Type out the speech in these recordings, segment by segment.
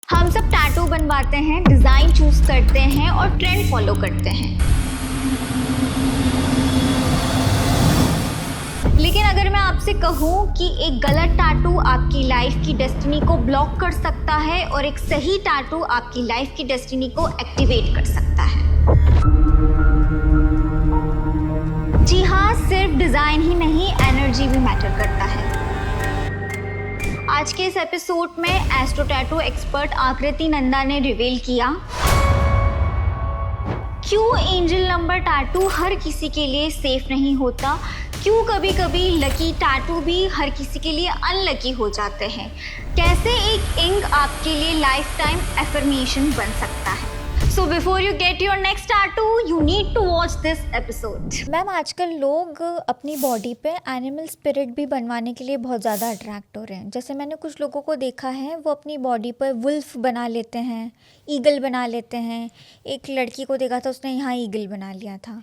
हम सब टैटू बनवाते हैं, डिजाइन चूज करते हैं और ट्रेंड फॉलो करते हैं। लेकिन अगर मैं आपसे कहूँ कि एक गलत टैटू आपकी लाइफ की डेस्टिनी को ब्लॉक कर सकता है और एक सही टैटू आपकी लाइफ की डेस्टिनी को एक्टिवेट कर सकता है। जी हाँ, सिर्फ डिजाइन ही नहीं, एनर्जी भी मैटर करता है। आज के इस एपिसोड में एस्ट्रो टैटू एक्सपर्ट आकृति नंदा ने रिवील किया क्यों एंजल नंबर टैटू हर किसी के लिए सेफ नहीं होता, क्यों कभी कभी लकी टैटू भी हर किसी के लिए अनलकी हो जाते हैं, कैसे एक इंक आपके लिए लाइफ टाइम एफर्मेशन बन सकता है। So before you get your next tattoo you need to watch this episode. Ma'am, आजकल लोग अपनी बॉडी पे एनिमल स्पिरिट भी बनवाने के लिए बहुत ज़्यादा अट्रैक्ट हो रहे हैं। जैसे मैंने कुछ लोगों को देखा है, वो अपनी बॉडी पर वुल्फ बना लेते हैं, ईगल बना लेते हैं। एक लड़की को देखा था, उसने यहाँ ईगल बना लिया था।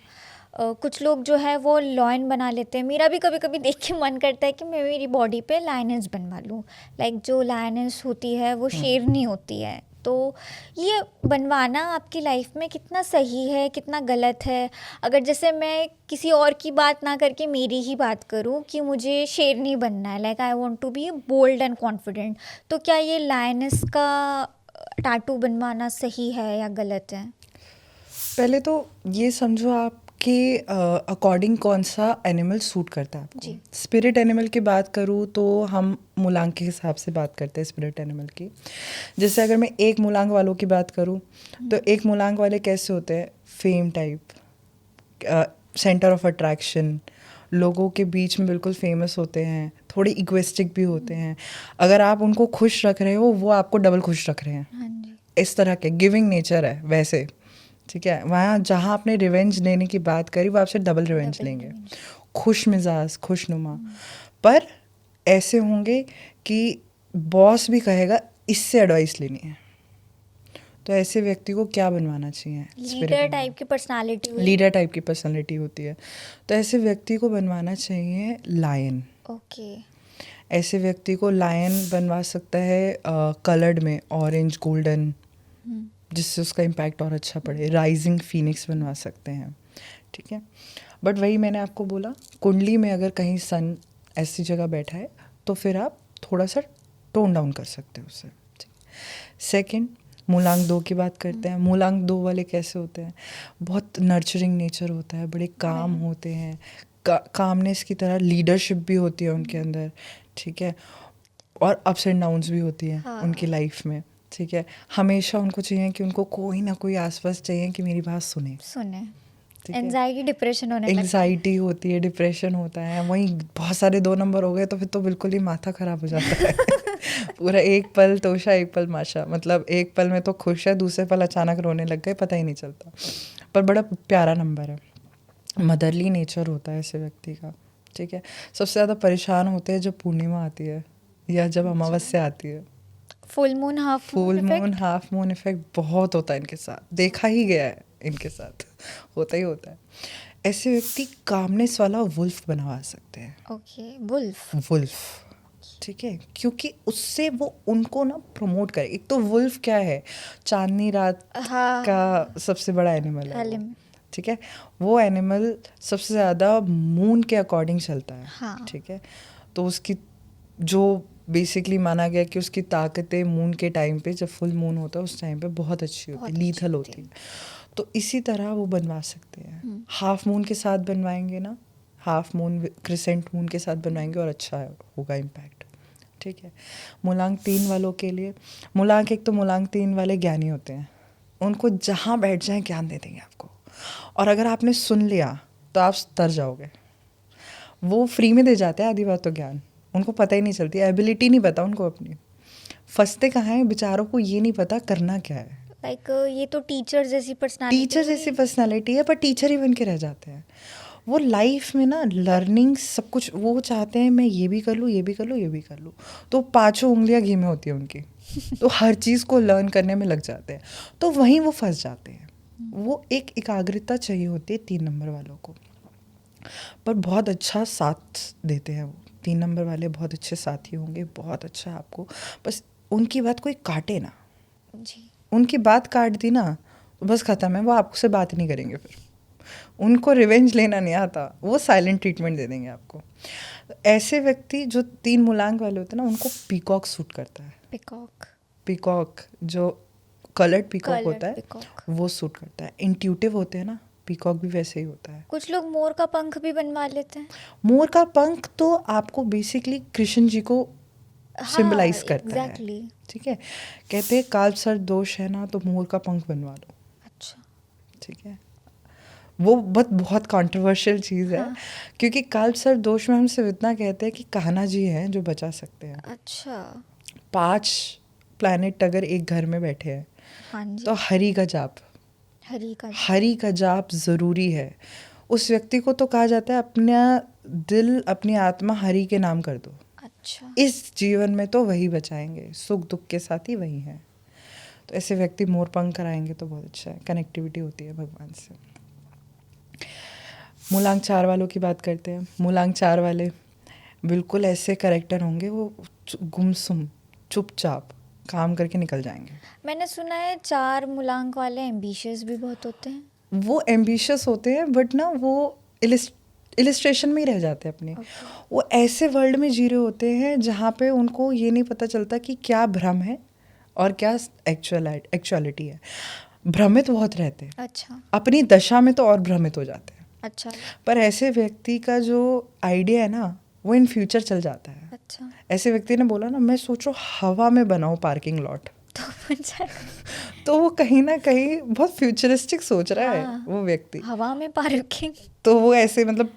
कुछ लोग जो है वो लॉयन बना लेते हैं। मेरा भी कभी कभी देख के मन करता है कि मैं मेरी बॉडी पे लायनेस बनवा लूँ। लाइक जो लायनेस होती है वो शेरनी होती है। तो ये बनवाना आपकी लाइफ में कितना सही है, कितना गलत है? अगर जैसे मैं किसी और की बात ना करके मेरी ही बात करूं कि मुझे शेरनी बनना है, like I want to be bold and confident, तो क्या ये लायनेस का टैटू बनवाना सही है या गलत है? पहले तो ये समझो आपके अकॉर्डिंग कौन सा एनिमल सूट करता है आपको। जी। स्पिरिट एनिमल की बात करूँ तो हम मूलांग के हिसाब से बात करते हैं स्पिरिट एनिमल की। जैसे अगर मैं एक मूलांग वालों की बात करूँ तो एक मूलांग वाले कैसे होते हैं, fame type, centre of attraction, लोगों के बीच में बिल्कुल फेमस होते हैं, थोड़े इगोइस्टिक भी होते हैं। अगर आप उनको खुश रख रहे हो वो आपको डबल खुश रख रहे हैं। हाँ जी। इस तरह के गिविंग नेचर है वैसे, ठीक है। वहाँ जहाँ आपने रिवेंज लेने की बात करी वो आपसे डबल रिवेंज लेंगे, खुश मिजाज, खुशनुमा। पर ऐसे होंगे कि बॉस भी कहेगा इससे एडवाइस लेनी है, तो ऐसे व्यक्ति को क्या बनवाना चाहिए? लीडर टाइप की पर्सनालिटी। लीडर टाइप की पर्सनालिटी होती है, तो ऐसे व्यक्ति को बनवाना चाहिए लायन। ओके। ऐसे व्यक्ति को लायन बनवा सकता है कलर्ड में, ऑरेंज, गोल्डन, जिससे उसका इम्पैक्ट और अच्छा पड़े। राइजिंग फीनिक्स बनवा सकते हैं, ठीक है। बट वही मैंने आपको बोला, कुंडली में अगर कहीं सन ऐसी जगह बैठा है तो फिर आप थोड़ा सा टोन डाउन कर सकते हो उससे। सेकंड, मूलांग 2 की बात करते हैं। मूलांग 2 वाले कैसे होते हैं? बहुत नर्चरिंग नेचर होता है, बड़े काम होते हैं, कामनेस की तरह लीडरशिप भी होती है उनके अंदर, ठीक है। और अप्स एंड डाउन्स भी होती हैं उनकी लाइफ में, ठीक है। हमेशा उनको चाहिए कि उनको कोई ना कोई आसपास चाहिए कि मेरी बात सुने। एंजाइटी, डिप्रेशन होने लगता है। एंजाइटी होती है, डिप्रेशन होता है। वहीं बहुत सारे 2 नंबर हो गए तो फिर तो बिल्कुल ही माथा खराब हो जाता है। पूरा एक पल तोशा एक पल माशा, मतलब एक पल में तो खुश है, दूसरे पल अचानक रोने लग गए, पता ही नहीं चलता। पर बड़ा प्यारा नंबर है, मदरली नेचर होता है ऐसे व्यक्ति का, ठीक है। सबसे ज़्यादा परेशान होते हैं जब पूर्णिमा आती है या जब अमावस्या आती है। Full moon, half moon effect बहुत होता है इनके साथ, देखा ही गया है, इनके साथ होता ही होता है। ऐसे व्यक्ति कामनेस वाला वुल्फ बनवा सकते हैं। Okay, wolf. ठीक है, क्योंकि उससे वो उनको ना प्रमोट करे। एक तो वुल्फ क्या है, चांदनी रात का सबसे बड़ा एनिमल है, ठीक है। वो एनिमल सबसे ज़्यादा मून के अकॉर्डिंग चलता है, ठीक है। तो उसकी जो बेसिकली माना गया कि उसकी ताकतें मून के टाइम पे, जब फुल मून होता है उस टाइम पे बहुत अच्छी होती है, लीथल होती है। तो इसी तरह वो बनवा सकते हैं। हाफ मून के साथ बनवाएंगे ना, हाफ मून क्रिसेंट मून के साथ बनवाएंगे और अच्छा होगा इम्पैक्ट, ठीक है। मूलांग 3 वालों के लिए, मूलांग 1 तो मूलांग 3 वाले ज्ञानी होते हैं, उनको जहाँ बैठ जाए ज्ञान दे देंगे आपको, और अगर आपने सुन लिया तो आप तर जाओगे। वो फ्री में दे जाते हैं आधी बात तो ज्ञान, उनको पता ही नहीं चलती, एबिलिटी नहीं पता उनको अपनी। फंसते कहाँ हैं बेचारों को, ये नहीं पता करना क्या है। लाइक ये तो टीचर जैसी पर्सनालिटी है, पर टीचर ही बन के रह जाते हैं। वो लाइफ में ना लर्निंग सब कुछ वो चाहते हैं, मैं ये भी कर लूँ, ये भी कर लूँ, ये भी कर लूँ, तो 5 उंगलियां घी में होती है उनकी। तो हर चीज़ को लर्न करने में लग जाते हैं, तो वहीं वो फंस जाते हैं। वो एक एकाग्रता चाहिए होती है 3 नंबर वालों को, पर बहुत अच्छा साथ देते हैं वो 3 नंबर वाले, बहुत अच्छे साथी होंगे, बहुत अच्छा। आपको बस उनकी बात कोई काटे ना, जी। उनकी बात काट दी ना तो बस खत्म है, वो आपसे बात नहीं करेंगे फिर। उनको रिवेंज लेना नहीं आता, वो साइलेंट ट्रीटमेंट दे देंगे आपको। ऐसे व्यक्ति जो 3 मूलांक वाले होते हैं ना, उनको पीकॉक सूट करता है। पीकॉक जो कलर्ड पीकॉक होता है वो सूट करता है। इंट्यूटिव होते हैं ना, पीकॉक भी वैसे ही होता है। कुछ लोग मोर का पंख भी बनवा लेते हैं। मोर का पंख तो आपको बेसिकली कृष्ण जी को सिंबलाइज करता है, ठीक है। कहते हैं काल सर दोष है ना तो मोर का पंख बनवा लो। अच्छा, ठीक है। वो बहुत कंट्रोवर्शियल चीज़ है। हाँ। क्योंकि काल सर दोष में हम सिर्फ इतना कहते हैं कि कान्हा जी हैं जो बचा सकते हैं। अच्छा। 5 प्लैनेट अगर एक घर में बैठे हैं, हाँ जी, तो हरि का जाप ज़रूरी है। उस व्यक्ति को तो कहा जाता है अपना दिल अपनी आत्मा हरि के नाम कर दो। अच्छा। इस जीवन में तो वही बचाएंगे, सुख दुख के साथ ही वही है। तो ऐसे व्यक्ति मोर पंख कराएंगे तो बहुत अच्छा है, कनेक्टिविटी होती है भगवान से। मूलांक 4 वालों की बात करते हैं। मूलांक 4 वाले बिल्कुल ऐसे कैरेक्टर होंगे, वो गुमसुम चुपचाप काम करके निकल जाएंगे। मैंने सुना है 4 मूलांक वाले एम्बिशियस भी बहुत होते हैं। वो एम्बिशियस होते हैं बट ना वो इलिस्ट्रेशन में ही रह जाते हैं अपने। वो ऐसे वर्ल्ड में जी रहे होते हैं जहाँ पे उनको ये नहीं पता चलता कि क्या भ्रम है और क्या एक्चुअलिटी है। भ्रमित बहुत रहते हैं। अच्छा। अपनी दशा में तो और भ्रमित हो जाते हैं। अच्छा। पर ऐसे व्यक्ति का जो आइडिया है ना वो इन फ्यूचर चल जाता है। अच्छा। ऐसे व्यक्ति ने बोला ना मैं सोचो हवा में बनाऊं पार्किंग लॉट, तो वो कहीं ना कहीं बहुत फ्यूचरिस्टिक सोच रहा है। वो व्यक्ति हवा में पार्किंग, तो वो ऐसे मतलब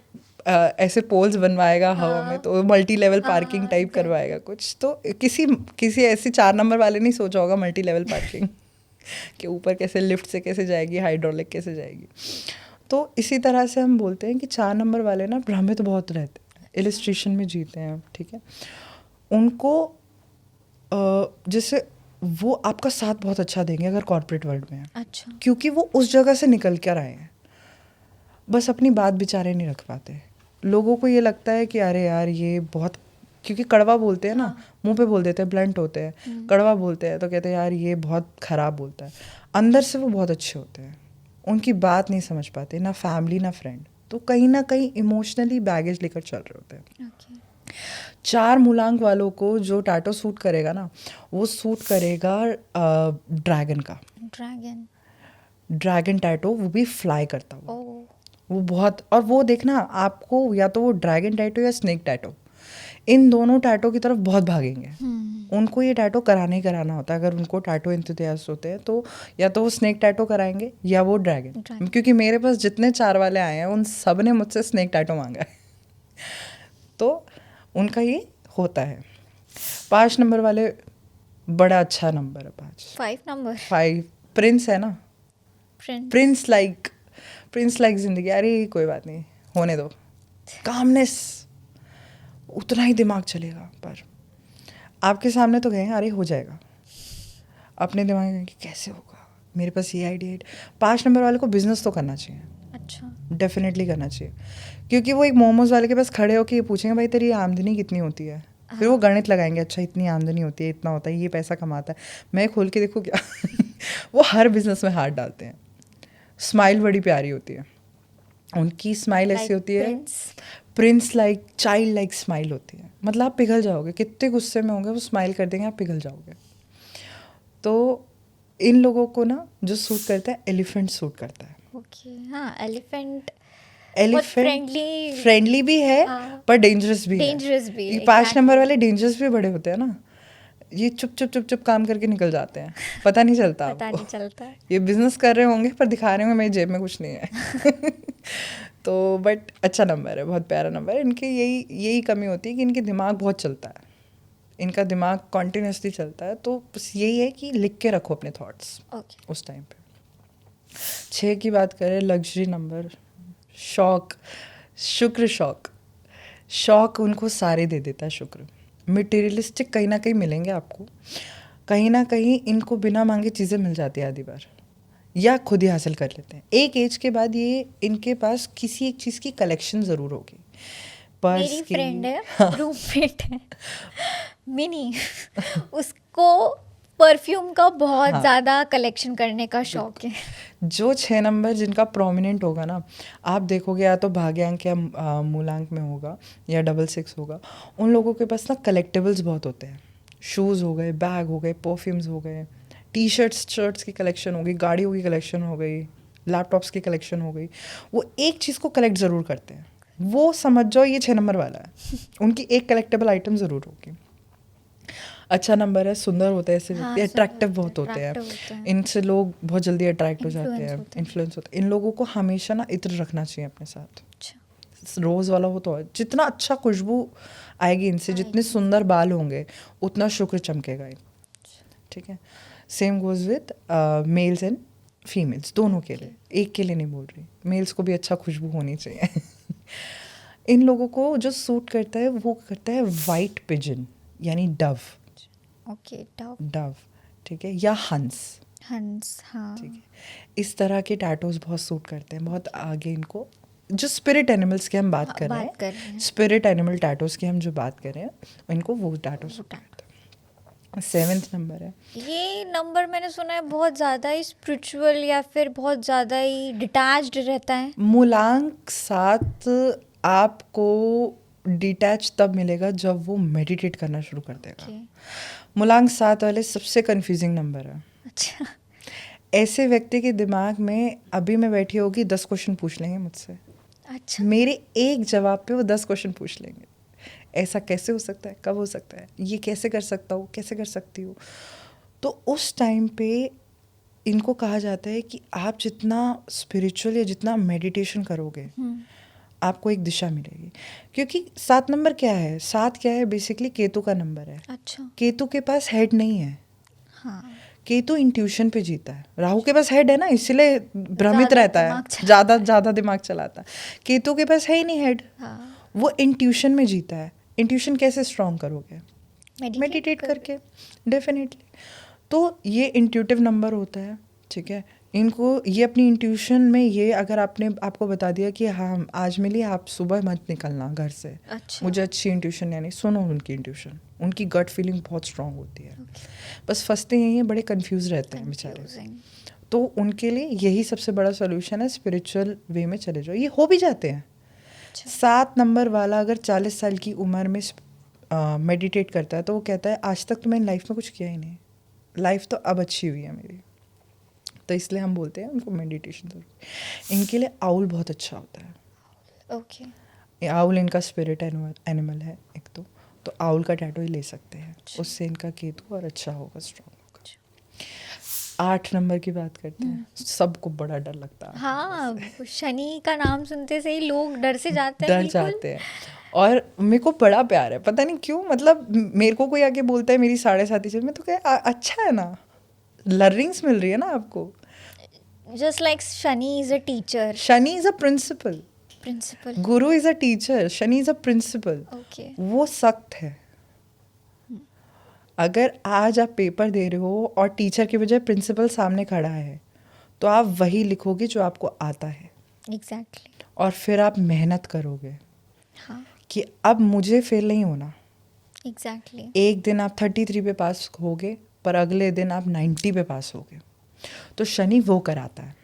ऐसे पोल्स बनवाएगा हवा में, तो मल्टी लेवल पार्किंग टाइप करवाएगा कुछ। तो किसी ऐसे 4 नंबर वाले नहीं सोचा होगा मल्टी लेवल पार्किंग के ऊपर कैसे लिफ्ट से कैसे जाएगी, हाइड्रोलिक कैसे जाएगी। तो इसी तरह से हम बोलते हैं कि 4 नंबर वाले ना भ्रमित बहुत रहते हैं, इलिस्ट्रेशन में जीते हैं, ठीक है। उनको जैसे वो आपका साथ बहुत अच्छा देंगे अगर कॉर्पोरेट वर्ल्ड में है। अच्छा। क्योंकि वो उस जगह से निकल कर आए हैं, बस अपनी बात बेचारे नहीं रख पाते। लोगों को ये लगता है कि अरे यार ये बहुत, क्योंकि कड़वा बोलते हैं ना, मुंह पे बोल देते हैं, ब्लंट होते हैं, कड़वा बोलते हैं तो कहते हैं यार ये बहुत ख़राब बोलता है। अंदर से वो बहुत अच्छे होते हैं, उनकी बात नहीं समझ पाते, ना फैमिली ना फ्रेंड, तो कहीं ना कहीं इमोशनली बैगेज लेकर चल रहे होते हैं। 4 मूलांक वालों को जो टैटू सूट करेगा ना, वो सूट करेगा ड्रैगन का। ड्रैगन टैटू, वो भी फ्लाई करता हुआ। वो बहुत, और वो देखना आपको या तो वो ड्रैगन टैटू या स्नेक टैटू, इन दोनों टैटू की तरफ बहुत भागेंगे। उनको ये टैटू कराना ही कराना होता है। अगर उनको टैटू एंथुसियास्ट होते हैं तो या तो वो स्नेक टैटू कराएंगे या वो ड्रैगन। क्योंकि मेरे पास जितने 4 वाले आए हैं उन सब ने मुझसे स्नेक टैटू मांगा है तो उनका ये होता है। 5 नंबर वाले बड़ा अच्छा नंबर है। 5 प्रिंस है ना, प्रिंस लाइक जिंदगी। अरे कोई बात नहीं, होने दो, कामनेस, उतना ही दिमाग चलेगा। पर आपके सामने तो गए, अरे हो जाएगा, अपने दिमाग में कैसे होगा, मेरे पास ये आइडिया है। 5 नंबर वाले को बिजनेस तो करना चाहिए। अच्छा, डेफिनेटली करना चाहिए। क्योंकि वो एक मोमोज वाले के पास खड़े होकर ये पूछेंगे भाई तेरी आमदनी कितनी होती है, फिर वो गणित लगाएंगे, अच्छा इतनी आमदनी होती है, इतना होता है, ये पैसा कमाता है, मैं खोल के देखूँ क्या वो हर बिजनेस में हाथ डालते हैं। स्माइल बड़ी प्यारी होती है उनकी, स्माइल ऐसी होती है Prince like, child like smile होती है। मतलब आप पिघल जाओगे, कितने गुस्से में होंगे वो स्माइल कर देंगे, आप पिघल जाओगे। तो इन लोगों को ना जो सूट करता है, एलिफेंट सूट करता है। हाँ, एलिफेंट फ्रेंडली भी है पर डेंजरस भी है। 5 नंबर वाले डेंजरस भी बड़े होते हैं ना, ये चुप काम करके निकल जाते हैं, पता नहीं चलता ये बिजनेस कर रहे होंगे पर दिखा रहे होंगे मेरी जेब में कुछ नहीं है तो बट अच्छा नंबर है, बहुत प्यारा नंबर है। इनके यही कमी होती है कि इनके दिमाग बहुत चलता है, इनका दिमाग कॉन्टिन्यूसली चलता है। तो बस यही है कि लिख के रखो अपने थॉट्स उस टाइम पे। 6 की बात करें, लग्जरी नंबर, शुक्र शौक उनको सारे दे देता है शुक्र। मटेरियलिस्टिक कहीं ना कहीं मिलेंगे आपको, कहीं ना कहीं इनको बिना मांगे चीज़ें मिल जाती है आधी बार, या खुद ही हासिल कर लेते हैं। एक एज के बाद ये इनके पास किसी एक चीज़ की कलेक्शन ज़रूर होगी। मेरी फ्रेंड है, रूममेट है मिनी उसको परफ्यूम का बहुत ज़्यादा कलेक्शन करने का शौक है। जो 6 नंबर जिनका प्रोमिनेंट होगा ना, आप देखोगे या तो भाग्यांक या मूलांक में होगा या 66 होगा, उन लोगों के पास ना कलेक्टिबल्स बहुत होते हैं। शूज़ हो गए, बैग हो गए, परफ्यूम्स हो गए, टी शर्ट्स की कलेक्शन हो गई, गाड़ियों की कलेक्शन हो गई, लैपटॉप्स की कलेक्शन हो गई। वो एक चीज़ को कलेक्ट ज़रूर करते हैं, वो समझ जाओ ये 6 नंबर वाला है। उनकी एक कलेक्टेबल आइटम ज़रूर होगी। अच्छा नंबर है, सुंदर होते हैं ऐसे व्यक्ति, अट्रैक्टिव बहुत होते हैं, इनसे लोग बहुत जल्दी अट्रैक्ट हो जाते हैं, इन्फ्लुएंस होते हैं। इन लोगों को हमेशा ना इत्र रखना चाहिए अपने साथ। रोज़ वाला हो तो जितना अच्छा खुशबू आएगी इनसे, जितने सुंदर बाल होंगे उतना शुक्र चमकेगा। ठीक है, same goes with mails and females, दोनों के लिए, एक के लिए नहीं बोल रही, मेल्स को भी अच्छा खुशबू होनी चाहिए। इन लोगों को जो सूट करता है वो करता है वाइट पिजन यानी डव। ओके, डव, ठीक है, या हंस। हाँ, ठीक है, इस तरह के टैटूज बहुत सूट करते हैं, बहुत आगे इनको। जो स्पिरिट एनिमल्स की हम बात कर रहे हैं, स्पिरिट एनिमल टैटूज की हम जो बात कर रहे हैं, इनको वो टैटू सूट करते हैं। 7th नंबर है, ये नंबर मैंने सुना है बहुत ज़्यादा ही स्पिरिचुअल या फिर बहुत ज़्यादा ही डिटैच्ड रहता है। मूलांक 7 आपको डिटैच तब मिलेगा जब वो मेडिटेट करना शुरू कर देगा। मूलांक 7 वाले सबसे कंफ्यूजिंग नंबर है। अच्छा, ऐसे व्यक्ति के दिमाग में अभी मैं बैठी होगी 10 क्वेश्चन पूछ लेंगे मुझसे। अच्छा, मेरे एक जवाब पे वो 10 क्वेश्चन पूछ लेंगे। ऐसा कैसे हो सकता है, कब हो सकता है, ये कैसे कर सकता हूँ, कैसे कर सकती हूँ। तो उस टाइम पे इनको कहा जाता है कि आप जितना स्पिरिचुअल या जितना मेडिटेशन करोगे आपको एक दिशा मिलेगी। क्योंकि 7 नंबर क्या है, 7 क्या है, बेसिकली केतु का नंबर है। अच्छा, केतु के पास हेड नहीं है। हाँ, केतु इंट्यूशन पे जीता है। राहु के पास हेड है ना, इसलिए भ्रमित रहता है, ज़्यादा दिमाग चलाता है। केतु के पास है ही नहीं हेड, हाँ, वो इंट्यूशन में जीता है। इंट्यूशन कैसे स्ट्रॉन्ग करोगे? मेडिटेट करके, डेफिनेटली। तो ये इंट्यूटिव नंबर होता है। ठीक है, इनको ये अपनी इंट्यूशन में, ये अगर आपने आपको बता दिया कि हाँ आज मिली, आप सुबह मत निकलना घर से, अच्छा, मुझे अच्छी इंट्यूशन, यानी सुनो उनकी इंट्यूशन, उनकी गट फीलिंग बहुत स्ट्रांग होती है। बस फंसते यही हैं, बड़े कंफ्यूज रहते हैं बेचारे। तो उनके लिए यही सबसे बड़ा सोल्यूशन है, स्पिरिचुअल वे में चले जाओ, ये हो भी जाते हैं। 7 नंबर वाला अगर 40 साल की उम्र में मेडिटेट करता है तो वो कहता है आज तक तो मैंने लाइफ में कुछ किया ही नहीं, लाइफ तो अब अच्छी हुई है मेरी। तो इसलिए हम बोलते हैं उनको मेडिटेशन जरूर। इनके लिए आउल बहुत अच्छा होता है। ओके, आउल इनका स्पिरिट एनिमल है एक तो आउल का टैटू ही ले सकते हैं। उससे इनका केतु और अच्छा होगा, स्ट्रॉन्ग होगा। 8 नंबर की बात करते हैं, सबको बड़ा डर लगता है। हाँ, शनि का नाम सुनते से ही लोग डर से जाते हैं, डर जाते हैं। और मेरे को बड़ा प्यार है, पता नहीं क्यों, मतलब मेरे को कोई आके बोलता है मेरी 7.5 चल, मैं तो क्या अच्छा है ना, लर्निंग्स मिल रही है ना आपको। Just like Shani is a teacher, Shani is a principal, Guru is a teacher, Shani is a principal. वो सख्त है। अगर आज आप पेपर दे रहे हो और टीचर के बजाय प्रिंसिपल सामने खड़ा है तो आप वही लिखोगे जो आपको आता है। एग्जैक्टली। और फिर आप मेहनत करोगे, हाँ, कि अब मुझे फेल नहीं होना। एग्जैक्टली। एक दिन आप 33 पे पास होगे पर अगले दिन आप 90 पे पास होगे। तो शनि वो कराता है।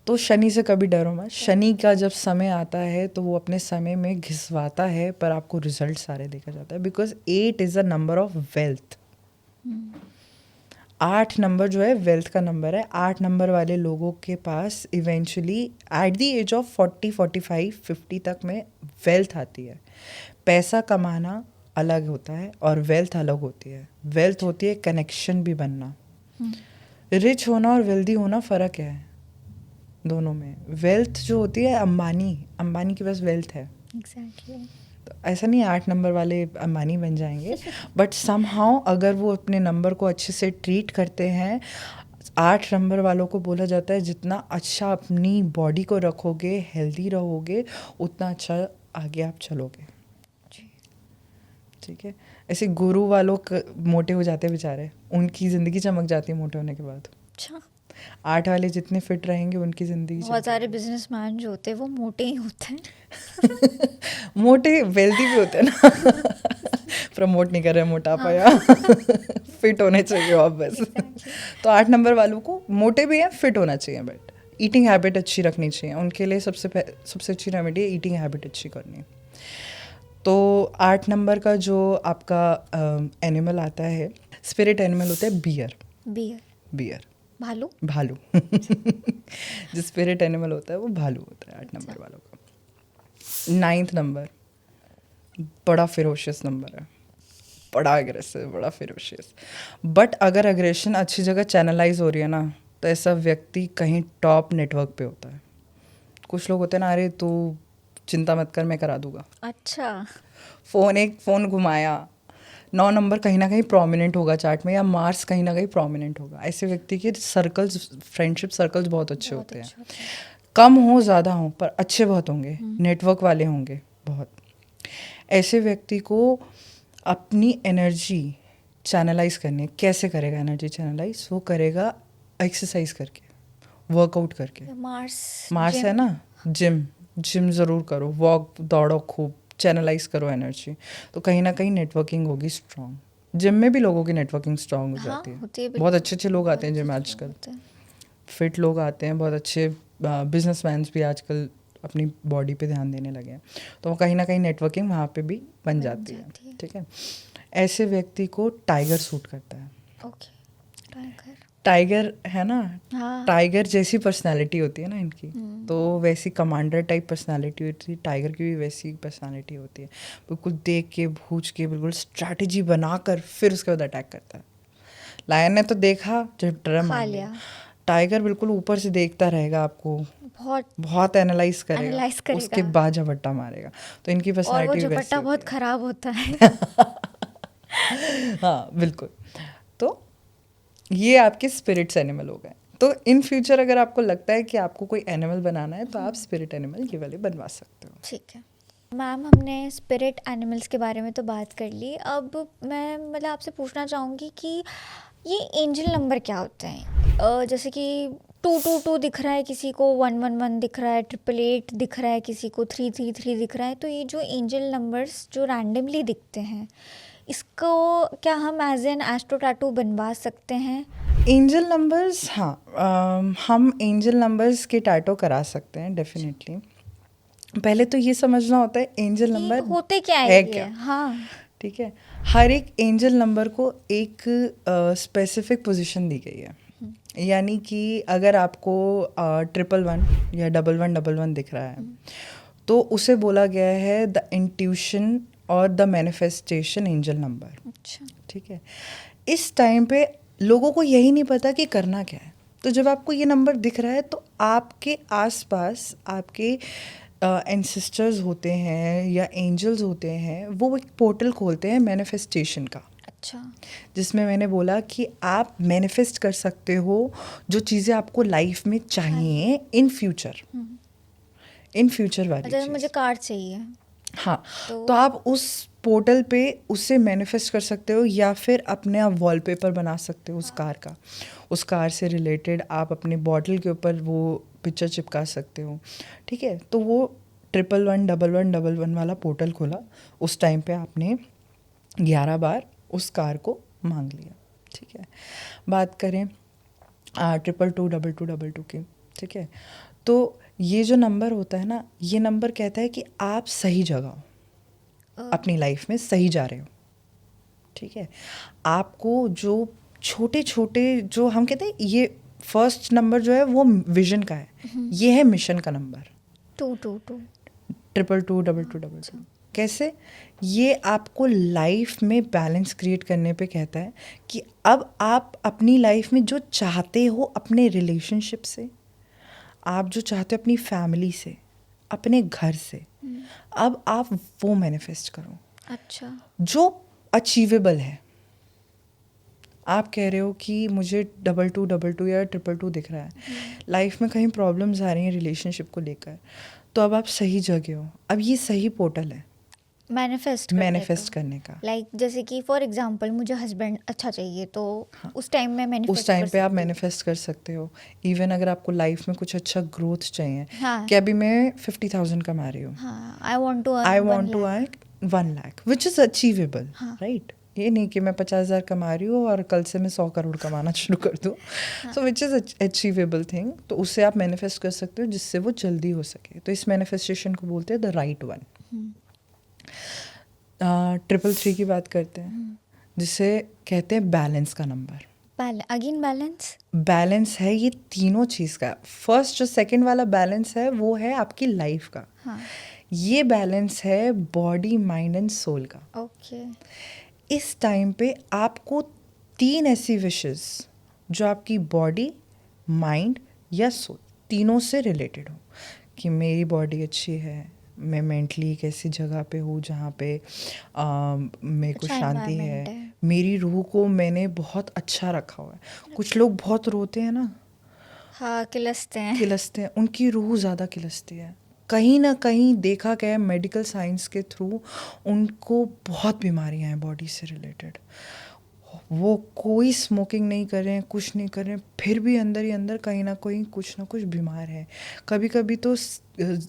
तो शनि से कभी डरो मत। शनि का जब समय आता है तो वो अपने समय में घिसवाता है, पर आपको रिजल्ट सारे देकर जाता है। Because 8 is a number of wealth. 8 number जो है वेल्थ का नंबर है। 8 नंबर वाले लोगों के पास eventually at the age of 40, 45, 50 तक में वेल्थ आती है। पैसा कमाना अलग होता है और वेल्थ अलग होती है। वेल्थ होती है कनेक्शन भी बनना। रिच होना और वेल्दी होना फ़र्क है दोनों में। वेल्थ जो होती है, अंबानी के पास वेल्थ है। एग्जैक्टली। तो ऐसा नहीं 8 नंबर वाले अंबानी बन जाएंगे, बट समहाउ अगर वो अपने नंबर को अच्छे से ट्रीट करते हैं। 8 नंबर वालों को बोला जाता है जितना अच्छा अपनी बॉडी को रखोगे, हेल्दी रहोगे, उतना अच्छा आगे आप चलोगे। ठीक है, ऐसे गुरु वालों मोटे हो जाते हैं बेचारे, उनकी ज़िंदगी चमक जाती है मोटे होने के बाद। अच्छा। 8 वाले जितने फिट रहेंगे उनकी ज़िंदगी। बहुत सारे बिजनेसमैन जो होते हैं वो मोटे ही होते हैं। मोटे वेल्दी भी होते हैं ना। प्रमोट नहीं कर रहे मोटापा या फिट होने चाहिए आप बस। तो 8 नंबर वालों को मोटे भी हैं, फिट होना चाहिए, बट ईटिंग हैबिट अच्छी रखनी चाहिए। उनके लिए सबसे अच्छी रेमेडी है ईटिंग हैबिट अच्छी करनी। तो 8 नंबर का जो आपका एनिमल आता है, स्पिरिट एनिमल होता है बियर। बियर भालू जो स्पिरिट एनिमल होता है वो भालू होता है 8 नंबर वालों का। 9th नंबर बड़ा फिरोशियस नंबर है, बड़ा एग्रेसिव, बड़ा फिरोशियस। बट अगर एग्रेशन अच्छी जगह चैनलाइज हो रही है ना, तो ऐसा व्यक्ति कहीं टॉप नेटवर्क पे होता है। कुछ लोग होते हैं ना, अरे तू चिंता मत कर मैं करा दूंगा। अच्छा, फ़ोन घुमाया, 9 नंबर कहीं ना कहीं प्रोमिनेंट होगा चार्ट में, या मार्स कहीं ना कहीं प्रोमिनेंट होगा। ऐसे व्यक्ति के सर्कल्स, फ्रेंडशिप सर्कल्स बहुत अच्छे होते हैं। कम हो ज़्यादा हो पर अच्छे बहुत होंगे, नेटवर्क वाले होंगे बहुत। ऐसे व्यक्ति को अपनी एनर्जी चैनलाइज करनी है। कैसे करेगा एनर्जी चैनलाइज? वो करेगा एक्सरसाइज करके, वर्कआउट करके। मार्स है ना, जिम ज़रूर करो, वॉक दौड़ो खूब, चैनलाइज करो एनर्जी, तो कहीं ना कहीं नेटवर्किंग होगी स्ट्रॉन्ग। जिम में भी लोगों की नेटवर्किंग स्ट्रॉन्ग हो जाती है। बहुत अच्छे लोग आते हैं जिम आजकल, फिट लोग आते हैं, बहुत अच्छे बिजनेसमैन भी आजकल अपनी बॉडी पे ध्यान देने लगे हैं, तो कहीं ना कहीं नेटवर्किंग वहाँ पे भी बन जाती है। ठीक है, ऐसे व्यक्ति को टाइगर सूट करता है। टाइगर है ना, टाइगर जैसी पर्सनालिटी होती है ना इनकी, तो वैसी कमांडर टाइप पर्सनालिटी होती है। टाइगर की भी वैसी पर्सनालिटी होती है, बिल्कुल देख के भूज के, बिल्कुल स्ट्रैटेजी बनाकर फिर उसके बाद अटैक करता है। लायन ने तो देखा जब डरा मार लिया, टाइगर बिल्कुल ऊपर से देखता रहेगा आपको, बहुत एनालाइज करेगा, उसके बाद झपट्टा मारेगा। तो इनकी पर्सनालिटी वैसी होती है। बहुत खराब होता है। हाँ बिल्कुल। तो ये आपके स्पिरिट्स एनिमल हो गए। तो इन फ्यूचर अगर आपको लगता है कि आपको कोई एनिमल बनाना है, तो आप स्पिरिट एनिमल ये वाले बनवा सकते हो। ठीक है मैम, हमने स्पिरिट एनिमल्स के बारे में तो बात कर ली। अब मैं मतलब आपसे पूछना चाहूँगी कि ये एंजल नंबर क्या होते हैं? जैसे कि 222 दिख रहा है किसी को, 111 दिख रहा है, 888 दिख रहा है किसी को, 333 दिख रहा है। तो ये जो एंजल नंबर्स जो रैंडमली दिखते हैं, इसको क्या हम एज एन एस्ट्रो टैटू बनवा सकते हैं? एंजल नंबर्स, हाँ, हम एंजल नंबर्स के टैटू करा सकते हैं डेफिनेटली। पहले तो ये समझना होता है एंजल नंबर होते क्या है क्या? हाँ ठीक है, हर एक एंजल नंबर को एक स्पेसिफिक पोजीशन दी गई है। यानी कि अगर आपको 111 या 1111 दिख रहा है, तो उसे बोला गया है द इंट्यूशन और द मैनिफेस्टेशन एंजल नंबर। अच्छा, ठीक है। इस टाइम पे लोगों को यही नहीं पता कि करना क्या है। तो जब आपको ये नंबर दिख रहा है, तो आपके आसपास आपके एंसेस्टर्स होते हैं या एंजल्स होते हैं, वो एक पोर्टल खोलते हैं मैनिफेस्टेशन का। अच्छा, जिसमें मैंने बोला कि आप मैनिफेस्ट कर सकते हो जो चीज़ें आपको लाइफ में चाहिए इन फ्यूचर वाली चीज़। मुझे कार चाहिए, हाँ, तो आप उस पोर्टल पे उससे मैनिफेस्ट कर सकते हो, या फिर अपने आप वॉलपेपर बना सकते हो उस कार का। उस कार से रिलेटेड आप अपने बॉटल के ऊपर वो पिक्चर चिपका सकते हो। ठीक है, तो वो 1111111 वाला पोर्टल खोला, उस टाइम पे आपने 11 बार उस कार को मांग लिया। ठीक है, बात करें 2222222 की। ठीक है, तो ये जो नंबर होता है ना, ये नंबर कहता है कि आप सही जगह हो, अपनी लाइफ में सही जा रहे हो। ठीक है, आपको जो छोटे छोटे जो हम कहते हैं, ये फर्स्ट नंबर जो है वो विजन का है, ये है मिशन का नंबर 2222222। कैसे? ये आपको लाइफ में बैलेंस क्रिएट करने पे कहता है कि अब आप अपनी लाइफ में जो चाहते हो, अपने रिलेशनशिप से, आप जो चाहते हो अपनी फैमिली से, अपने घर से, अब आप वो मैनिफेस्ट करो। अच्छा, जो अचीवेबल है। आप कह रहे हो कि मुझे 2222 या 222 दिख रहा है, लाइफ में कहीं प्रॉब्लम्स आ रही हैं रिलेशनशिप को लेकर, तो अब आप सही जगह हो। अब ये सही पोर्टल है मैनिफेस्ट करने का। लाइक जैसे कि फॉर एग्जांपल मुझे हस्बैंड अच्छा चाहिए, तो हाँ, उस टाइम में उस टाइम पे आप मैनिफेस्ट कर सकते हो। इवन अगर आपको लाइफ में कुछ अच्छा ग्रोथ चाहिए, हाँ, कि अभी मैं 50,000 कमा रही हूँ, हाँ, I want to earn 1 lakh, which is achievable, right? ये नहीं कि मैं 50,000 कमा रही हूँ और कल से मैं 100 करोड़ कमाना शुरू कर दूँ. सो विच इज़ अचीवेबल थिंग. तो उससे आप मैनिफेस्ट कर सकते हो जिससे वो जल्दी हो सके. तो इस मैनिफेस्टेशन को बोलते हैं द राइट वन. 333 की बात करते हैं जिसे कहते हैं बैलेंस का नंबर. Again balance. बैलेंस है ये तीनों चीज़ का. फर्स्ट जो सेकंड वाला बैलेंस है वो है आपकी लाइफ का. ये बैलेंस है बॉडी माइंड एंड सोल का. ओके. इस टाइम पे आपको 3 ऐसी विशेस जो आपकी बॉडी, माइंड या सोल तीनों से रिलेटेड हो कि मेरी बॉडी अच्छी है, मैं मेंटली एक ऐसी जगह पे हूँ जहाँ पे मेरे को शांति है, मेरी रूह को मैंने बहुत अच्छा रखा हुआ है. कुछ लोग बहुत रोते हैं ना. हाँ, किलसते हैं. उनकी रूह ज़्यादा किलसती है. कहीं ना कहीं देखा गया है मेडिकल साइंस के थ्रू उनको बहुत बीमारियां हैं बॉडी से रिलेटेड. वो कोई स्मोकिंग नहीं कर रहे हैं, कुछ नहीं कर रहे हैं, फिर भी अंदर ही अंदर कहीं ना कुछ बीमार है. कभी कभी तो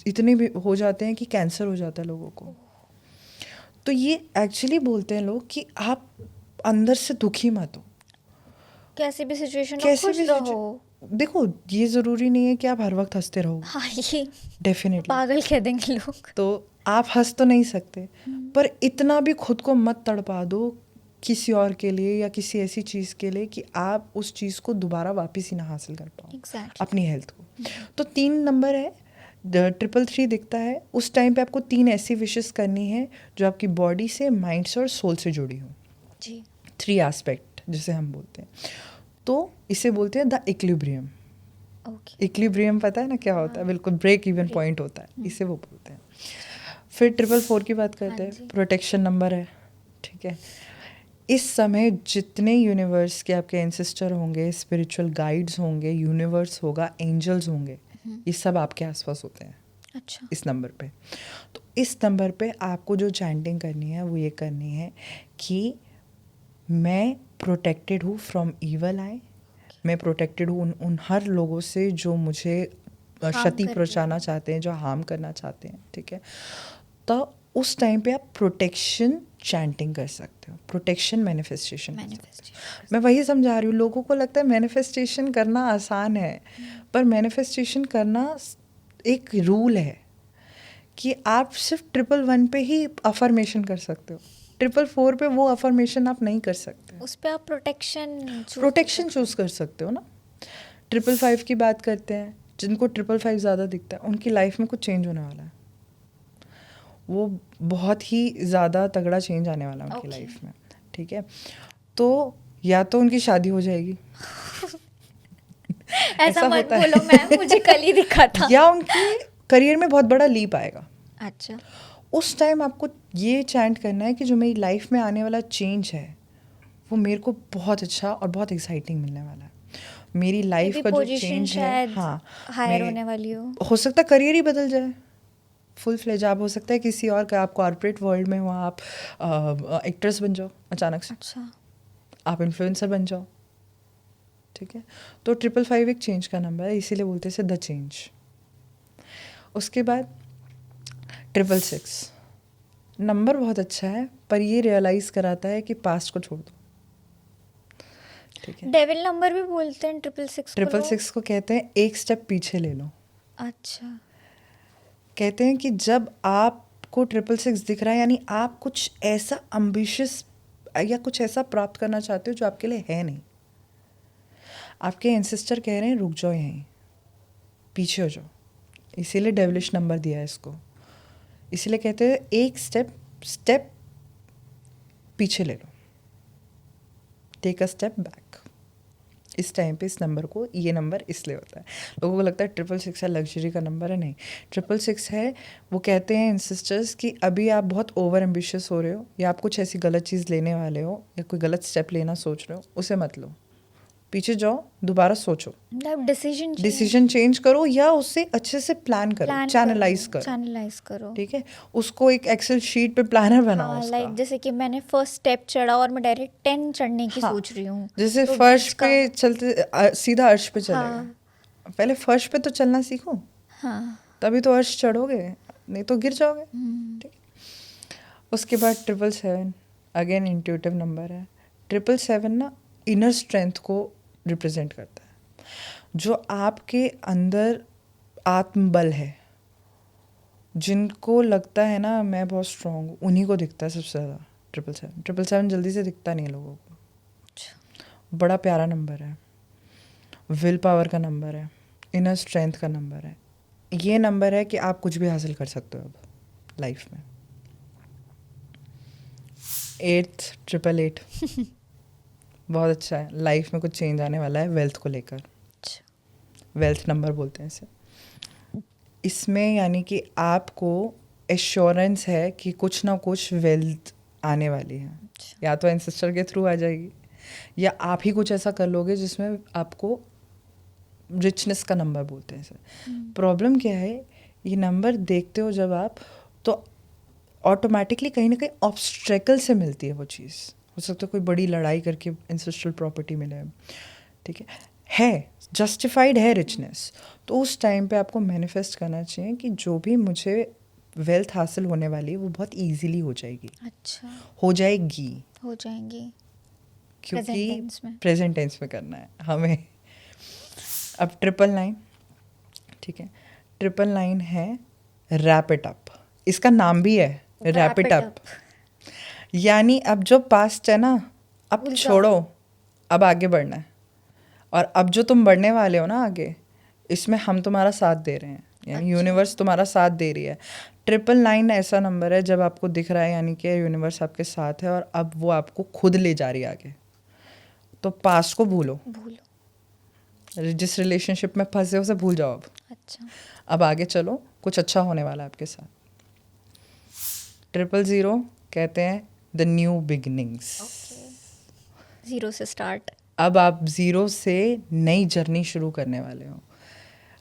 इतने भी हो जाते हैं कि कैंसर हो जाता है लोगों को. तो ये एक्चुअली बोलते हैं लोग कि आप अंदर से दुखी मत हो. कैसी भी सिचुएशन हो, खुश रहो. देखो ये ज़रूरी नहीं है कि आप हर वक्त हंसते रहो. हाँ, ये डेफिनेटली पागल कह देंगे लोग. तो आप हंस तो नहीं सकते, पर इतना भी खुद को मत तड़पा दो किसी और के लिए या किसी ऐसी चीज़ के लिए कि आप उस चीज़ को दोबारा वापस ही ना हासिल कर पाओ. Exactly. अपनी हेल्थ को. तो 3 नंबर है, 333 दिखता है. उस टाइम पे आपको 3 ऐसी विशेस करनी है जो आपकी बॉडी से, माइंड से और सोल से जुड़ी हो जी. 3 एस्पेक्ट जिसे हम बोलते हैं. तो इसे बोलते हैं द इक्विलिब्रियम. इक्विलिब्रियम पता है ना क्या होता है? बिल्कुल ब्रेक इवन पॉइंट होता है, इसे वो बोलते हैं. फिर 444 की बात करते हैं. प्रोटेक्शन नंबर है. ठीक है. इस समय जितने यूनिवर्स के आपके एंसेस्टर होंगे, स्पिरिचुअल गाइड्स होंगे, यूनिवर्स होगा, एंजल्स होंगे, ये सब आपके आसपास होते हैं. अच्छा. इस नंबर पे. तो इस नंबर पे आपको जो चैंटिंग करनी है वो ये करनी है कि मैं प्रोटेक्टेड हूँ फ्रॉम ईवल आई. मैं प्रोटेक्टेड हूँ उन हर लोगों से जो मुझे क्षति पहुंचाना चाहते हैं, जो हार्म करना चाहते हैं. ठीक है. तो उस टाइम पे आप प्रोटेक्शन चैंटिंग कर सकते हो. Protection manifestation. मैं वही समझा रही हूँ. लोगों को लगता है मैनिफेस्टेशन करना आसान है, पर मैनिफेस्टेशन करना एक रूल है कि आप सिर्फ 111 पे ही अफर्मेशन कर सकते हो. 444 पे वो अफर्मेशन आप नहीं कर सकते. उस पे आप प्रोटेक्शन चूज कर सकते हो ना. 555 की बात करते हैं. जिनको 555 ज़्यादा दिखता है उनकी लाइफ में कुछ चेंज होने वाला है. वो बहुत ही ज़्यादा तगड़ा चेंज आने वाला है उनकी लाइफ में. ठीक है. तो या तो उनकी शादी हो जाएगी ऐसा मत बोलो मैम, मुझे कल ही दिखा था. या उनके करियर में बहुत बड़ा लीप आएगा. अच्छा. उस टाइम आपको ये चैंट करना है कि जो मेरी लाइफ में आने वाला चेंज है वो मेरे को बहुत अच्छा और बहुत एक्साइटिंग मिलने वाला है. मेरी लाइफ का जो चेंज है, हाँ, हायर होने वाली हो सकता है करियर ही बदल जाए फुल फ्लेज. आप हो सकता है किसी और का, आप कॉर्पोरेट वर्ल्ड में हो, आप एक्ट्रेस बन जाओ अचानक से. अच्छा. आप इन्फ्लुएंसर बन जाओ. ठीक है. तो 555 एक चेंज का नंबर है, इसीलिए बोलते हैं द चेंज. उसके बाद 666 नंबर बहुत अच्छा है, पर ये रियलाइज़ कराता है कि पास्ट को छोड़ दो. ठीक है. डेविल नंबर भी बोलते हैं 666 को कहते हैं एक स्टेप पीछे ले लो. अच्छा. कहते हैं कि जब आपको 666 दिख रहा है यानी आप कुछ ऐसा एम्बिशियस या कुछ ऐसा प्राप्त करना चाहते हो जो आपके लिए है नहीं. आपके एंसेस्टर कह रहे हैं रुक जाओ, यहीं पीछे हो जाओ. इसीलिए डेविलिश नंबर दिया है इसको. इसीलिए कहते हैं एक स्टेप पीछे ले लो, टेक अ स्टेप बैक. इस टाइम पे इस नंबर को, ये नंबर इसलिए होता है. लोगों को लगता है 666 है लग्जरी का नंबर है. नहीं, 666 है, वो कहते हैं एंसेस्टर्स कि अभी आप बहुत ओवर एम्बिशियस हो रहे हो या आप कुछ ऐसी गलत चीज़ लेने वाले हो या कोई गलत स्टेप लेना सोच रहे हो, उसे मत लो. पीछे जाओ, दोबारा सोचो, डिसीजन चेंज करो या उससे अच्छे से प्लान करो, चैनलाइज करो. ठीक है. उसको एक एक्सेल शीट पे प्लानर बनाओ. लाइक जैसे कि मैंने फर्स्ट स्टेप चढ़ा और मैं डायरेक्ट 10 चढ़ने की सोच रही हूँ. जैसे तो फर्श पे चलते सीधा अर्श पे चलेगा. पहले फर्श पे तो चलना सीखो, तभी तो अर्श चढ़ोगे, नहीं तो गिर जाओगे. ठीक. उसके बाद 777 अगेन इंट्यूटिव नंबर है। 777 ना इनर स्ट्रेंथ को रिप्रेजेंट करता है, जो आपके अंदर आत्मबल है, जिनको लगता है ना मैं बहुत स्ट्रांग हूँ, उन्हीं को दिखता है सबसे ज़्यादा 777। 777 जल्दी से दिखता नहीं है लोगों को। बड़ा प्यारा नंबर है, विल पावर का नंबर है, इनर स्ट्रेंथ का नंबर है। ये नंबर है कि आप कुछ भी हासिल कर सकते हो अब लाइफ में। 888 बहुत अच्छा है, लाइफ में कुछ चेंज आने वाला है वेल्थ को लेकर। वेल्थ नंबर बोलते हैं इसे। इसमें यानी कि आपको एश्योरेंस है कि कुछ ना कुछ वेल्थ आने वाली है, या तो एंसेस्टर के थ्रू आ जाएगी, या आप ही कुछ ऐसा कर लोगे जिसमें आपको रिचनेस का नंबर बोलते हैं इसे। प्रॉब्लम क्या है, ये नंबर देखते हो जब आप, तो ऑटोमेटिकली कहीं ना कहीं ऑब्स्ट्रैकल से मिलती है वो चीज़। हो सकता है कोई बड़ी लड़ाई करके एंसेस्ट्रल प्रॉपर्टी मिले, ठीक है जस्टिफाइड है रिचनेस, तो उस टाइम पे आपको मैनिफेस्ट करना चाहिए कि जो भी मुझे वेल्थ हासिल होने वाली है वो बहुत इजीली हो जाएगी। अच्छा, हो जाएगी, हो जाएंगी, क्योंकि प्रेजेंट टेंस में करना है हमें। अब 999, ठीक है, 999 है रैप इट अप। इसका नाम भी है रैप इट अप, यानी अब जो पास्ट है ना अब छोड़ो, अब आगे बढ़ना है। और अब जो तुम बढ़ने वाले हो ना आगे, इसमें हम तुम्हारा साथ दे रहे हैं, यानी यूनिवर्स तुम्हारा साथ दे रही है। 999 ऐसा नंबर है जब आपको दिख रहा है यानी कि यूनिवर्स आपके साथ है, और अब वो आपको खुद ले जा रही है आगे। तो पास्ट को भूलो, जिस रिलेशनशिप में फंसे हो उसे भूल जाओ अब। अच्छा, अब आगे चलो, कुछ अच्छा होने वाला है आपके साथ। 000 कहते हैं द न्यू बिगिनिंग्स। जीरो से स्टार्ट। अब आप ज़ीरो से नई जर्नी शुरू करने वाले हो।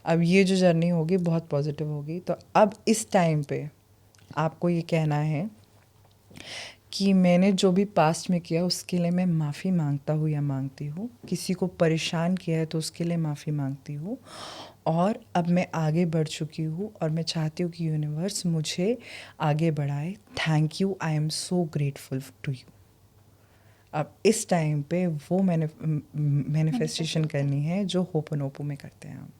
अब ये जो जर्नी होगी बहुत पॉजिटिव होगी। तो अब इस टाइम पे आपको ये कहना है कि मैंने जो भी पास्ट में किया उसके लिए मैं माफ़ी मांगता हूँ या मांगती हूँ। किसी को परेशान किया है तो उसके लिए माफ़ी मांगती हूँ, और अब मैं आगे बढ़ चुकी हूँ और मैं चाहती हूँ कि यूनिवर्स मुझे आगे बढ़ाए। Thank you, I am so grateful to you. अब इस टाइम पे वो मैनिफेस्टेशन करनी है जो होपोनोपो में करते हैं हम।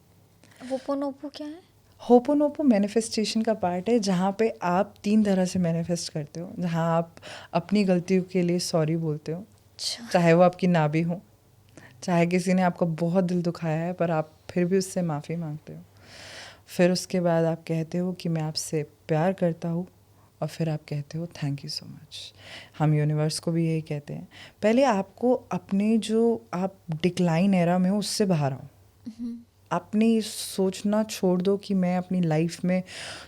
होपोनोपो क्या है? होपोनोपो मैनिफेस्टेशन का पार्ट है जहाँ पे आप 3 तरह से मैनिफेस्ट करते हो। जहाँ आप अपनी गलतियों के लिए सॉरी बोलते हो, चाहे वो आपकी ना भी हो, चाहे किसी ने आपको बहुत दिल दुखाया है पर आप फिर भी उससे माफ़ी मांगते हो। फिर उसके बाद आप कहते हो कि मैं आपसे प्यार करता हूँ, और फिर आप कहते हो थैंक यू सो मच। हम यूनिवर्स को भी यही कहते हैं। पहले आपको अपने जो आप डिक्लाइन एरा में हो उससे बाहर आओ। अपनी सोचना छोड़ दो कि मैं अपनी लाइफ में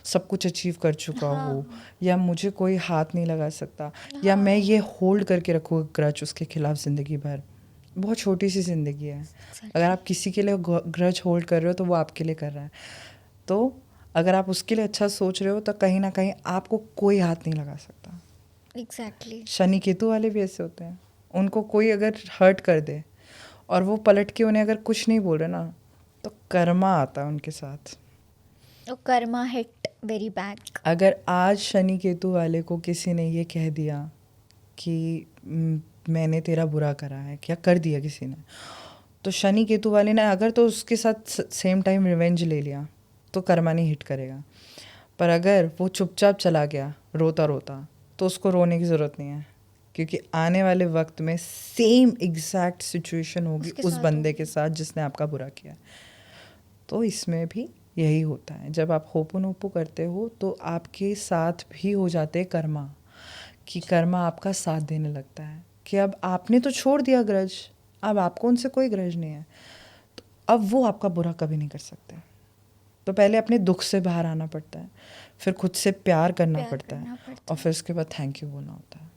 सब कुछ अचीव कर चुका हूँ, या मुझे कोई हाथ नहीं लगा सकता, या मैं ये होल्ड करके रखूँगा ग्रज उसके खिलाफ ज़िंदगी भर। बहुत छोटी सी ज़िंदगी है। अगर आप किसी के लिए ग्रज होल्ड कर रहे हो तो वो आपके लिए कर रहा है। तो अगर आप उसके लिए अच्छा सोच रहे हो तो कहीं ना कहीं आपको कोई हाथ नहीं लगा सकता। एग्जैक्टली। शनि केतु वाले भी ऐसे होते हैं, उनको कोई अगर हर्ट कर दे और वो पलट के उन्हें अगर कुछ नहीं बोल रहे ना, तो कर्मा आता है उनके साथ। तो कर्मा हिट वेरी बैक। अगर आज शनि केतु वाले को किसी ने ये कह दिया कि मैंने तेरा बुरा करा है, क्या कर दिया किसी ने, तो शनि केतु वाले ने अगर तो उसके साथ सेम टाइम रिवेंज ले लिया तो कर्मा नहीं हिट करेगा। पर अगर वो चुपचाप चला गया रोता रोता, तो उसको रोने की ज़रूरत नहीं है, क्योंकि आने वाले वक्त में सेम एग्जैक्ट सिचुएशन होगी उस बंदे के साथ जिसने आपका बुरा किया। तो इसमें भी यही होता है, जब आप होपोनोपो करते हो तो आपके साथ भी हो जाते हैं कर्मा, कि कर्मा आपका साथ देने लगता है कि अब आपने तो छोड़ दिया ग्रज, अब आपको उनसे कोई ग्रज नहीं है, तो अब वो आपका बुरा कभी नहीं कर सकते। तो पहले अपने दुख से बाहर आना पड़ता है, फिर खुद से प्यार करना पड़ता है, और फिर उसके बाद थैंक यू बोलना होता है।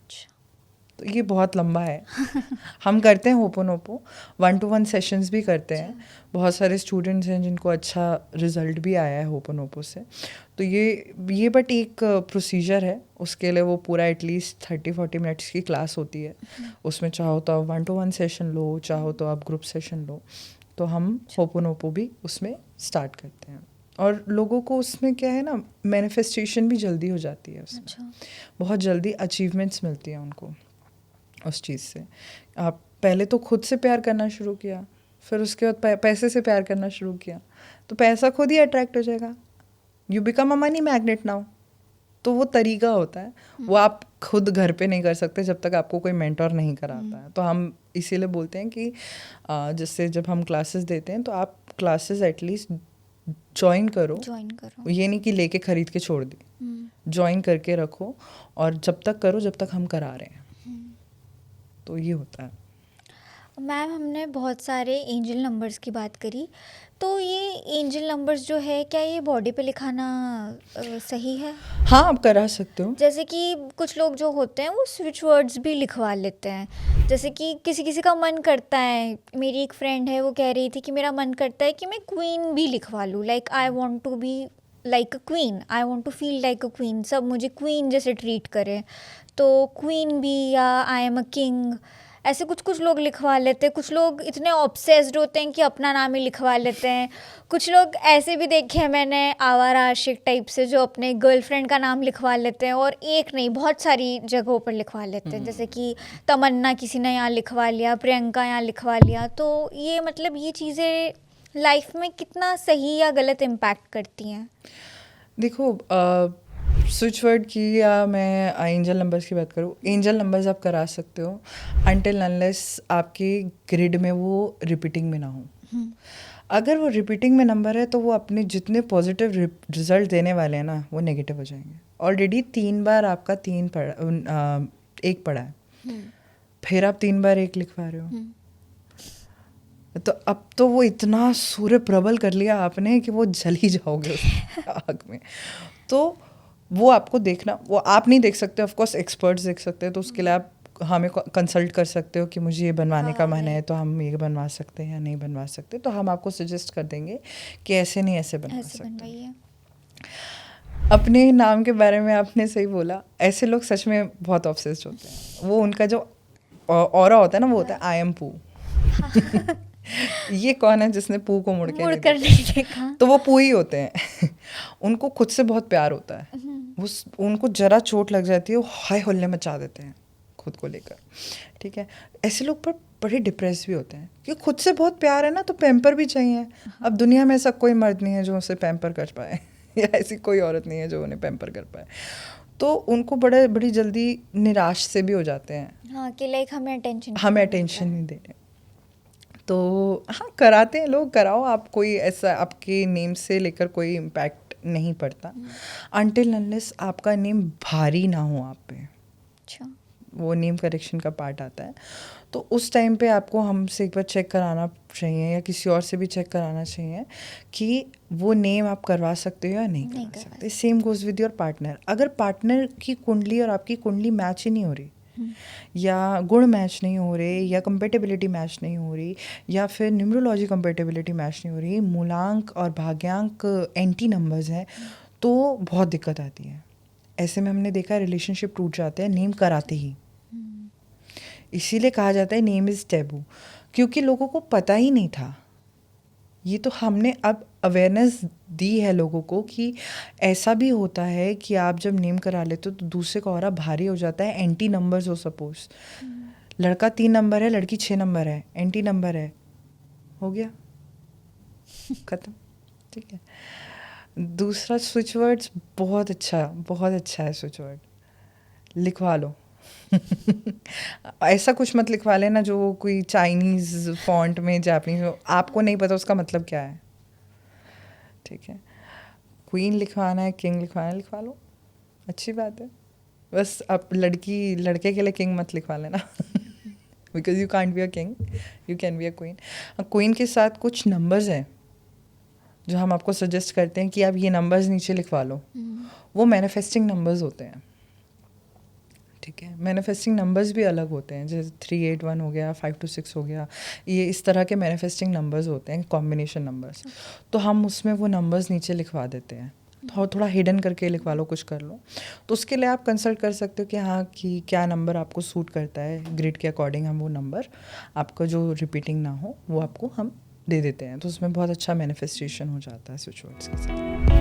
तो ये बहुत लंबा है। हम करते हैं होपोनोपो, 1-to-1 सेशंस भी करते हैं। बहुत सारे स्टूडेंट्स हैं जिनको अच्छा रिजल्ट भी आया है होपोनोपो से। तो ये बट एक प्रोसीजर है, उसके लिए वो पूरा एटलीस्ट 30-40 मिनट्स की क्लास होती है। उसमें चाहो तो आप 1-to-1 सेशन लो, चाहो तो आप ग्रुप सेशन लो। तो हम होपोनोपो भी उसमें स्टार्ट करते हैं, और लोगों को उसमें क्या है ना, मैनिफेस्टेशन भी जल्दी हो जाती है उसमें। बहुत जल्दी अचीवमेंट्स मिलती हैं उनको। उस चीज़ से। आप पहले तो खुद से प्यार करना शुरू किया, फिर उसके बाद पैसे से प्यार करना शुरू किया, तो पैसा खुद ही अट्रैक्ट हो जाएगा। You become a money magnet now. तो वो तरीका होता है, वो आप खुद घर पे नहीं कर सकते जब तक आपको कोई मेंटोर नहीं कराता है। तो हम इसीलिए बोलते हैं कि जैसे जब हम क्लासेस देते हैं तो आप क्लासेस एटलीस्ट ज्वाइन करो। ये नहीं कि लेके खरीद के छोड़ दी, ज्वाइन करके रखो, और जब तक करो जब तक हम करा रहे हैं। तो ये होता है। मैम, हमने बहुत सारे एंजल नंबर्स की बात करी, तो ये एंजल नंबर्स जो है, क्या ये बॉडी पे लिखाना सही है? हाँ, आप करा सकते हो। जैसे कि कुछ लोग जो होते हैं वो स्विच वर्ड्स भी लिखवा लेते हैं। जैसे कि किसी किसी का मन करता है, मेरी एक फ्रेंड है वो कह रही थी कि मेरा मन करता है कि मैं क्वीन भी लिखवा लूँ, like I want to be like a queen, I want to feel like a queen, सब मुझे क्वीन जैसे ट्रीट करें। तो क्वीन भी, या आई एम अ किंग, ऐसे कुछ कुछ लोग लिखवा लेते हैं। कुछ लोग इतने ऑब्सेस्ड होते हैं कि अपना नाम ही लिखवा लेते हैं। कुछ लोग ऐसे भी देखे हैं मैंने, आवारा आशिक टाइप से, जो अपने गर्लफ्रेंड का नाम लिखवा लेते हैं, और एक नहीं बहुत सारी जगहों पर लिखवा लेते हैं। जैसे कि तमन्ना किसी ने यहाँ लिखवा लिया, प्रियंका यहाँ लिखवा लिया। तो ये मतलब ये चीज़ें लाइफ में कितना सही या गलत इम्पैक्ट करती हैं? देखो, स्विच वर्ड की या मैं एंजल नंबर्स की बात करूँ, एंजल नंबर्स आप करा सकते हो अनटिल अनलेस आपके ग्रिड में वो रिपीटिंग में ना हो। अगर वो रिपीटिंग में नंबर है तो वो अपने जितने पॉजिटिव रिजल्ट देने वाले हैं ना, वो नेगेटिव हो जाएंगे। ऑलरेडी 3 बार आपका 1 पड़ा है, फिर आप 3 बार 1 लिखवा रहे हो, तो अब तो वो इतना सूर्य प्रबल कर लिया आपने कि वो जल ही जाओगे उस आग में। तो वो आपको देखना, वो आप नहीं देख सकते, ऑफ कोर्स एक्सपर्ट्स देख सकते हैं। तो उसके लिए आप हमें कंसल्ट कर सकते हो कि मुझे ये बनवाने का मन है, तो हम ये बनवा सकते हैं या नहीं बनवा सकते। तो हम आपको सजेस्ट कर देंगे कि ऐसे नहीं ऐसे बनवा सकते हैं। अपने नाम के बारे में आपने सही बोला, ऐसे लोग सच में बहुत ऑब्सेस्ड होते हैं। वो उनका जो ऑरा होता है ना, वो होता है आई एम पू। ये कौन है जिसने पू को मुड़ कर नहीं देखा? तो वो पू ही होते हैं। उनको खुद से बहुत प्यार होता है, वो उनको जरा चोट लग जाती है वो हाय हल्ले मचा देते हैं खुद को लेकर। ठीक है, ऐसे लोग पर बड़े डिप्रेस भी होते हैं क्योंकि खुद से बहुत प्यार है ना, तो पैम्पर भी चाहिए। अब दुनिया में ऐसा कोई मर्द नहीं है जो उसे पैम्पर कर पाए या ऐसी कोई औरत नहीं है जो उन्हें पैम्पर कर पाए। तो उनको बड़ी जल्दी निराश से भी हो जाते हैं, हाँ, कि लाइक हमें अटेंशन नहीं दे रहे। तो हाँ, कराते हैं लोग, कराओ आप। कोई ऐसा आपके नेम से लेकर कोई इम्पैक्ट नहीं पड़ता अनटिल अनलेस आपका नेम भारी ना हो आप पे। अच्छा, वो नेम करेक्शन का पार्ट आता है, तो उस टाइम पे आपको हमसे एक बार चेक कराना चाहिए या किसी और से भी चेक कराना चाहिए कि वो नेम आप करवा सकते हो या नहीं करवा सकते। Same goes with your partner. अगर पार्टनर की कुंडली और आपकी कुंडली मैच ही नहीं हो रही, या गुण मैच नहीं हो रहे, या कंपेटेबिलिटी मैच नहीं हो रही, या फिर न्यूमरोलॉजी कंपेटेबिलिटी मैच नहीं हो रही, मूलांक और भाग्यांक एंटी नंबर्स हैं, तो बहुत दिक्कत आती है। ऐसे में हमने देखा रिलेशनशिप टूट जाते हैं नेम कराते ही। इसीलिए कहा जाता है नेम इज़ टैबू, क्योंकि लोगों को पता ही नहीं था। ये तो हमने अब अवेयरनेस दी है लोगों को कि ऐसा भी होता है कि आप जब नेम करा लेते हो तो दूसरे का ऑरा भारी हो जाता है। एंटी नंबर्स हो, सपोज लड़का 3 नंबर है, लड़की 6 नंबर है, एंटी नंबर है, हो गया खत्म। ठीक है। दूसरा स्विच वर्ड्स बहुत अच्छा है स्विच वर्ड, लिखवा लो। ऐसा कुछ मत लिखवा लेना जो कोई चाइनीज़ फॉन्ट में, जापानीज में आपको नहीं पता उसका मतलब क्या है। ठीक है, क्वीन लिखवाना है, किंग लिखवाना है, लिखवा लो, अच्छी बात है। बस आप लड़के के लिए किंग मत लिखवा लेना because you can't be a king, you can be a queen. Queen के साथ कुछ नंबर्स हैं जो हम आपको सजेस्ट करते हैं कि आप ये नंबर्स नीचे लिखवा लो। वो मैनिफेस्टिंग नंबर्स होते हैं। ठीक है, मैनिफेस्टिंग नंबर्स भी अलग होते हैं, जैसे 381 हो गया, 526 हो गया, ये इस तरह के मैनिफेस्टिंग नंबर्स होते हैं, कॉम्बिनेशन नंबर्स। तो हम उसमें वो नंबर्स नीचे लिखवा देते हैं, थोड़ा हिडन करके लिखवा लो, कुछ कर लो। तो उसके लिए आप कंसल्ट कर सकते हो कि हाँ कि क्या नंबर आपको सूट करता है, ग्रिड के अकॉर्डिंग हम वो नंबर आपका जो रिपीटिंग ना हो वो आपको हम दे देते हैं। तो उसमें बहुत अच्छा मैनिफेस्टेशन हो जाता है स्विच वर्ड्स के साथ।